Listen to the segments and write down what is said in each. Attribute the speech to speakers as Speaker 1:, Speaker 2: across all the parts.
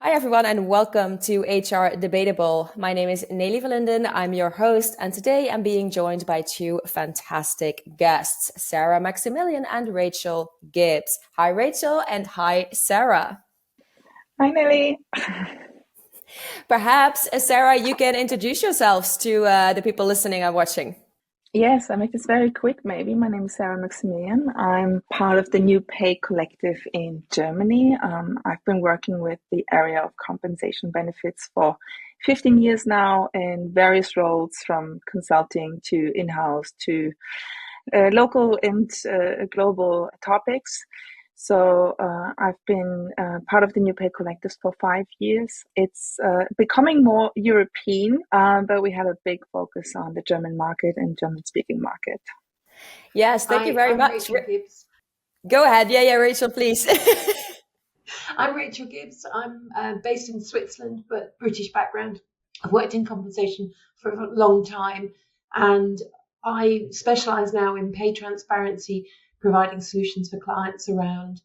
Speaker 1: Hi, everyone, and welcome to HR Debatable. My name is Nelly Verlinden. I'm your host, and today I'm being joined by two fantastic guests, Sarah Maximilian and Rachel Gibbs. Hi, Rachel, and hi, Sarah.
Speaker 2: Hi, Nelly.
Speaker 1: Perhaps, Sarah, you can introduce yourselves to the people listening and watching.
Speaker 2: Yes, I make this very quick maybe. My name is Sarah Maximilian. I'm part of the New Pay Collective in Germany. I've been working with the area of compensation benefits for 15 years now in various roles, from consulting to in-house to local and global topics. So I've been part of the New Pay Collectives for 5 years. It's becoming more European, but we have a big focus on the German market and German-speaking market.
Speaker 1: Yes, thank you very much.
Speaker 3: Rachel Gibbs.
Speaker 1: Go ahead. Yeah, Rachel, please.
Speaker 3: I'm Rachel Gibbs. I'm based in Switzerland, but British background. I've worked in compensation for a long time, and I specialise now in pay transparency, providing solutions for clients around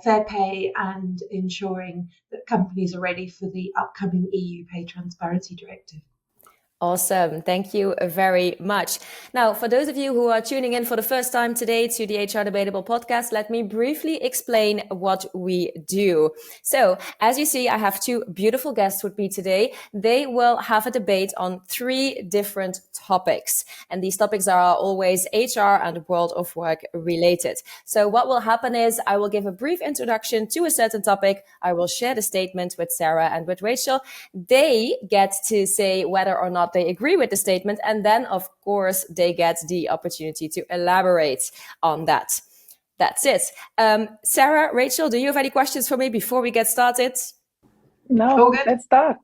Speaker 3: fair pay and ensuring that companies are ready for the upcoming EU Pay Transparency Directive.
Speaker 1: Awesome. Thank you very much. Now, for those of you who are tuning in for the first time today to the HR Debatable podcast, let me briefly explain what we do. So, as you see, I have two beautiful guests with me today. They will have a debate on 3 different topics. And these topics are always HR and world of work related. So what will happen is I will give a brief introduction to a certain topic. I will share the statement with Sarah and with Rachel. They get to say whether or not they agree with the statement. And then, of course, they get the opportunity to elaborate on that. That's it. Sarah, Rachel, do you have any questions for me before we get started?
Speaker 2: No, let's start.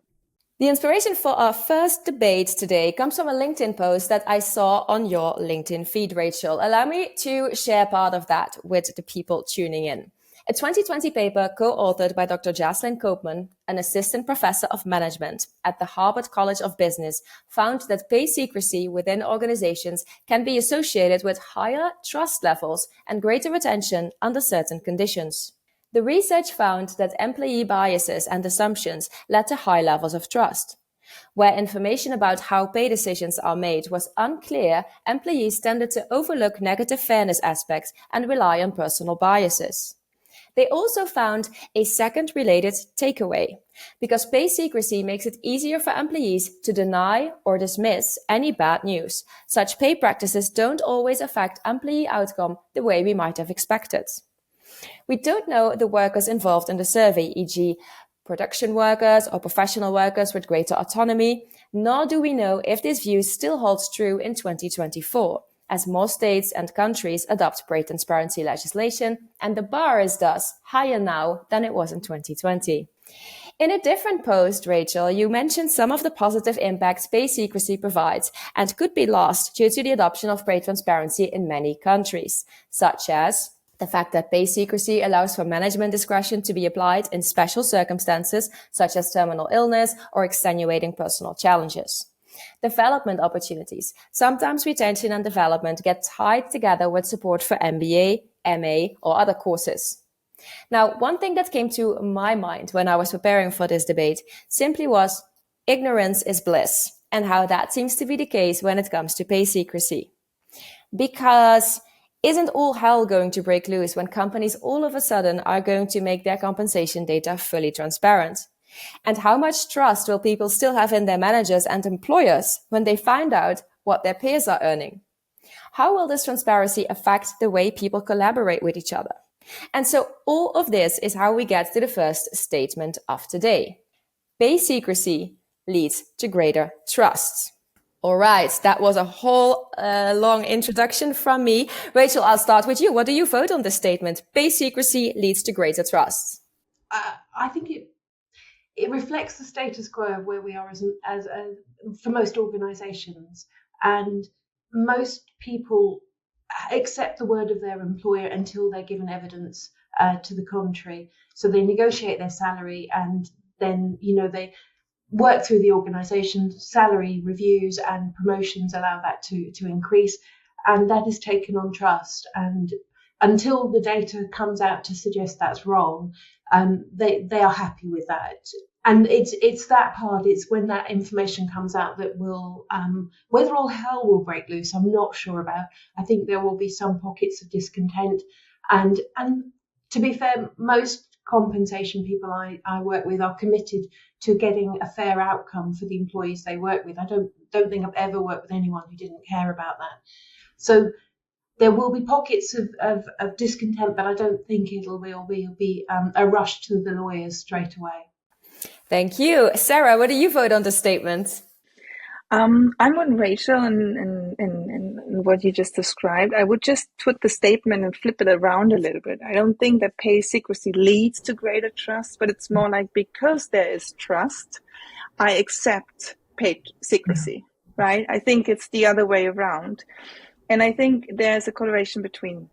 Speaker 1: The inspiration for our first debate today comes from a LinkedIn post that I saw on your LinkedIn feed, Rachel. Allow me to share part of that with the people tuning in. A 2020 paper co-authored by Dr. Jaslyn Koopman, an assistant professor of management at the Harvard College of Business, found that pay secrecy within organizations can be associated with higher trust levels and greater retention under certain conditions. The research found that employee biases and assumptions led to high levels of trust. Where information about how pay decisions are made was unclear, employees tended to overlook negative fairness aspects and rely on personal biases. They also found a second related takeaway. Because pay secrecy makes it easier for employees to deny or dismiss any bad news, such pay practices don't always affect employee outcome the way we might have expected. We don't know the workers involved in the survey, e.g., production workers or professional workers with greater autonomy, nor do we know if this view still holds true in 2024. As more states and countries adopt pay transparency legislation, and the bar is thus higher now than it was in 2020. In a different post, Rachel, you mentioned some of the positive impacts pay secrecy provides and could be lost due to the adoption of pay transparency in many countries, such as the fact that pay secrecy allows for management discretion to be applied in special circumstances, such as terminal illness or extenuating personal challenges. Development opportunities. Sometimes retention and development get tied together with support for MBA, MA, or other courses. Now, one thing that came to my mind when I was preparing for this debate simply was ignorance is bliss, and how that seems to be the case when it comes to pay secrecy. Because isn't all hell going to break loose when companies all of a sudden are going to make their compensation data fully transparent? And how much trust will people still have in their managers and employers when they find out what their peers are earning? How will this transparency affect the way people collaborate with each other? And so all of this is how we get to the first statement of today. Pay secrecy leads to greater trust. All right, that was a whole long introduction from me. Rachel, I'll start with you. What do you vote on this statement? Pay secrecy leads to greater trust.
Speaker 3: I think it reflects the status quo of where we are as for most organisations, and most people accept the word of their employer until they're given evidence to the contrary. So they negotiate their salary, and then they work through the organisation. Salary reviews and promotions allow that to increase, and that is taken on trust. And until the data comes out to suggest that's wrong, they are happy with that. And it's that part. It's when that information comes out that will, whether all hell will break loose, I'm not sure about. I think there will be some pockets of discontent, and to be fair, most compensation people I work with are committed to getting a fair outcome for the employees they work with. I don't think I've ever worked with anyone who didn't care about that. So there will be pockets of discontent, but I don't think it'll be a rush to the lawyers straight away.
Speaker 1: Thank you. Sarah, what do you vote on the statement?
Speaker 2: I'm on Rachel and what you just described. I would just put the statement and flip it around a little bit. I don't think that pay secrecy leads to greater trust, but it's more like, because there is trust, I accept pay secrecy, right? I think it's the other way around. And I think there's a correlation between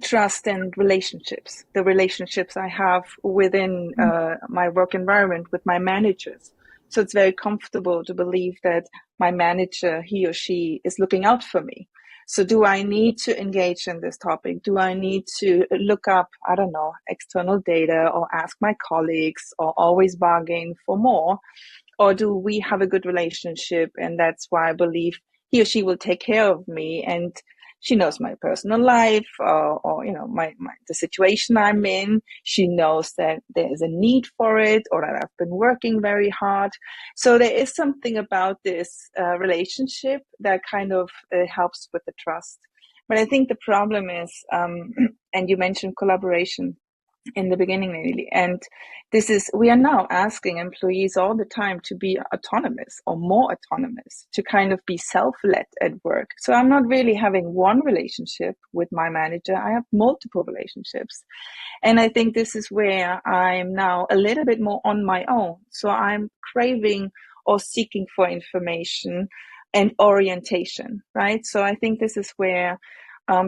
Speaker 2: trust and relationships, the relationships I have within my work environment with my managers. So it's very comfortable to believe that my manager, he or she, is looking out for me. So do I need to engage in this topic? Do I need to look up, I don't know, external data, or ask my colleagues, or always bargain for more? Or do we have a good relationship, and that's why I believe he or she will take care of me, and she knows my personal life, or the situation I'm in. She knows that there is a need for it, or that I've been working very hard. So there is something about this relationship that kind of helps with the trust. But I think the problem is, and you mentioned collaboration in the beginning, Lily, and we are now asking employees all the time to be autonomous, or more autonomous, to kind of be self-led at work. So I'm not really having one relationship with my manager. I have multiple relationships. And I think this is where I'm now a little bit more on my own. So I'm craving or seeking for information and orientation, right? So I think this is where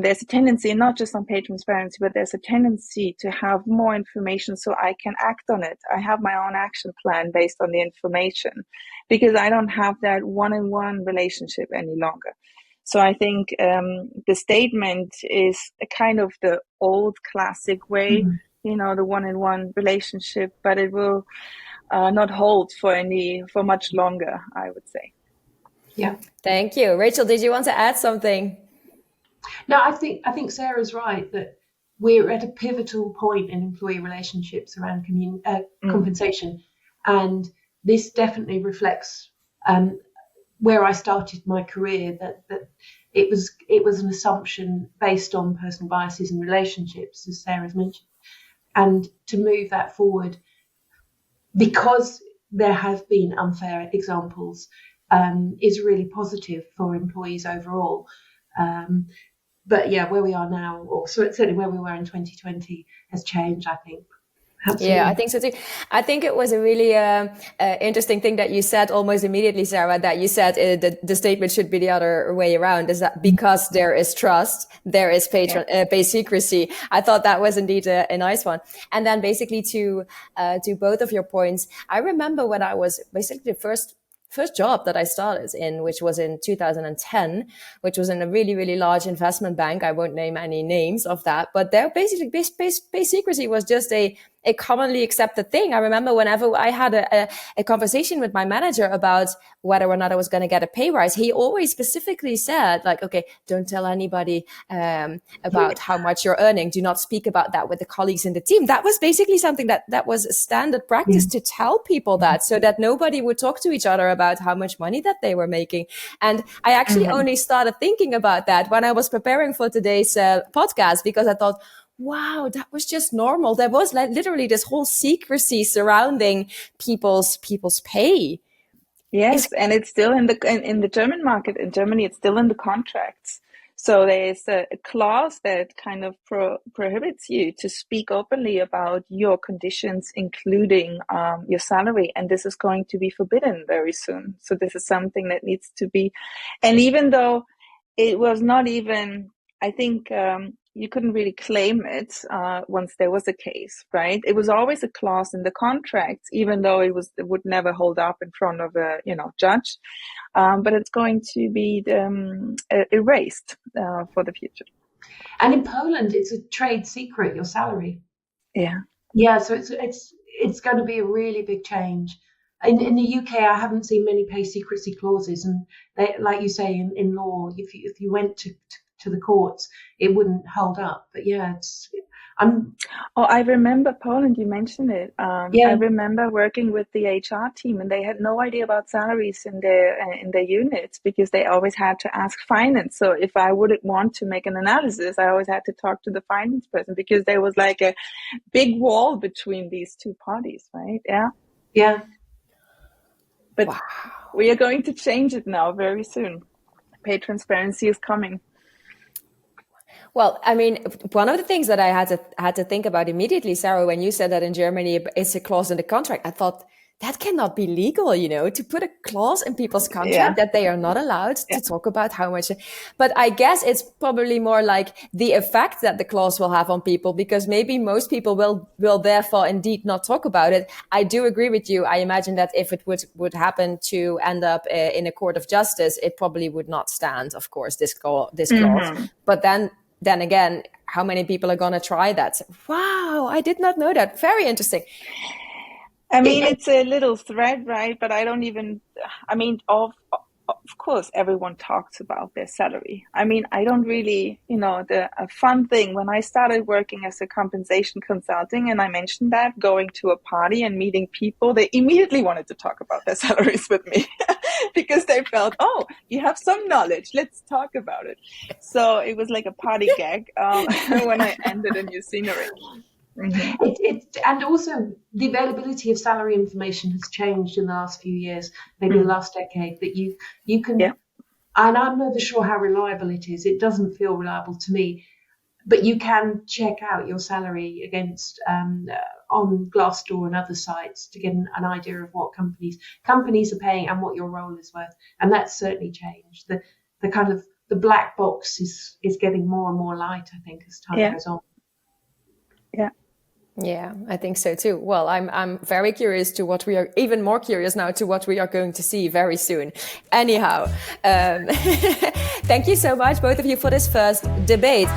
Speaker 2: there's a tendency, not just on pay transparency, but there's a tendency to have more information so I can act on it. I have my own action plan based on the information, because I don't have that one-on-one relationship any longer. So I think the statement is a kind of the old classic way, the one-on-one relationship, but it will not hold for much longer, I would say.
Speaker 3: Yeah.
Speaker 1: Thank you. Rachel, did you want to add something?
Speaker 3: No, I think Sarah's right that we're at a pivotal point in employee relationships around compensation, and this definitely reflects where I started my career. That it was an assumption based on personal biases and relationships, as Sarah's mentioned, and to move that forward, because there have been unfair examples, is really positive for employees overall. But yeah, where we are now, or certainly where we were in 2020, has changed, I think. Absolutely.
Speaker 1: Yeah, I think so too. I think it was a really interesting thing that you said almost immediately, Sarah, that you said the statement should be the other way around, is that because there is trust, there is pay secrecy. I thought that was indeed a nice one. And then basically to both of your points, I remember when I was basically the first job that I started in, which was in 2010, which was in a really, really large investment bank. I won't name any names of that, but there basically pay secrecy was just a commonly accepted thing. I remember whenever I had a conversation with my manager about whether or not I was going to get a pay rise, he always specifically said, like, okay, don't tell anybody about how much you're earning. Do not speak about that with the colleagues in the team. That was basically something that was a standard practice to tell people that, so that nobody would talk to each other about how much money that they were making. And I actually only started thinking about that when I was preparing for today's podcast, because I thought, wow, that was just normal. There was literally this whole secrecy surrounding people's pay.
Speaker 2: Yes, and it's still in the German market. In Germany, it's still in the contracts. So there's a clause that kind of prohibits you to speak openly about your conditions, including your salary. And this is going to be forbidden very soon. So this is something that needs to be. And even though it was not even I think you couldn't really claim it once there was a case, right? It was always a clause in the contract, even though it would never hold up in front of a judge. But it's going to be erased for the future.
Speaker 3: And in Poland, it's a trade secret, your salary.
Speaker 2: Yeah.
Speaker 3: Yeah, so it's going to be a really big change. In the UK, I haven't seen many pay secrecy clauses, and they, like you say, in law, if you went to the courts, it wouldn't hold up. But yeah,
Speaker 2: I remember Poland. You mentioned it.
Speaker 3: Yeah.
Speaker 2: I remember working with the HR team, and they had no idea about salaries in their units because they always had to ask finance. So if I would want to make an analysis, I always had to talk to the finance person because there was like a big wall between these two parties, right? Yeah.
Speaker 3: Yeah.
Speaker 2: But we are going to change it now very soon. Pay transparency is coming.
Speaker 1: Well, I mean, one of the things that I had to think about immediately, Sarah, when you said that in Germany it's a clause in the contract, I thought that cannot be legal, to put a clause in people's contract that they are not allowed to talk about how much. But I guess it's probably more like the effect that the clause will have on people, because maybe most people will therefore indeed not talk about it. I do agree with you. I imagine that if it would happen to end up in a court of justice, it probably would not stand, of course, this clause. But then again, how many people are going to try that? Wow, I did not know that. Very interesting.
Speaker 2: I mean, it's a little thread, right? But of course, everyone talks about their salary. I mean, I don't really, a fun thing when I started working as a compensation consulting, and I mentioned that going to a party and meeting people, they immediately wanted to talk about their salaries with me because they felt, oh, you have some knowledge. Let's talk about it. So it was like a party gag when I ended a new scenery.
Speaker 3: Mm-hmm. And also the availability of salary information has changed in the last few years, maybe the last decade, that you can, and I'm never sure how reliable it is. It doesn't feel reliable to me, but you can check out your salary against on Glassdoor and other sites to get an idea of what companies are paying and what your role is worth. And that's certainly changed. The kind of the black box is getting more and more light, I think, as time goes on.
Speaker 1: Yeah, I think so too. Well, I'm very curious to what we are, even more curious now to what we are going to see very soon. Anyhow, thank you so much, both of you, for this first debate.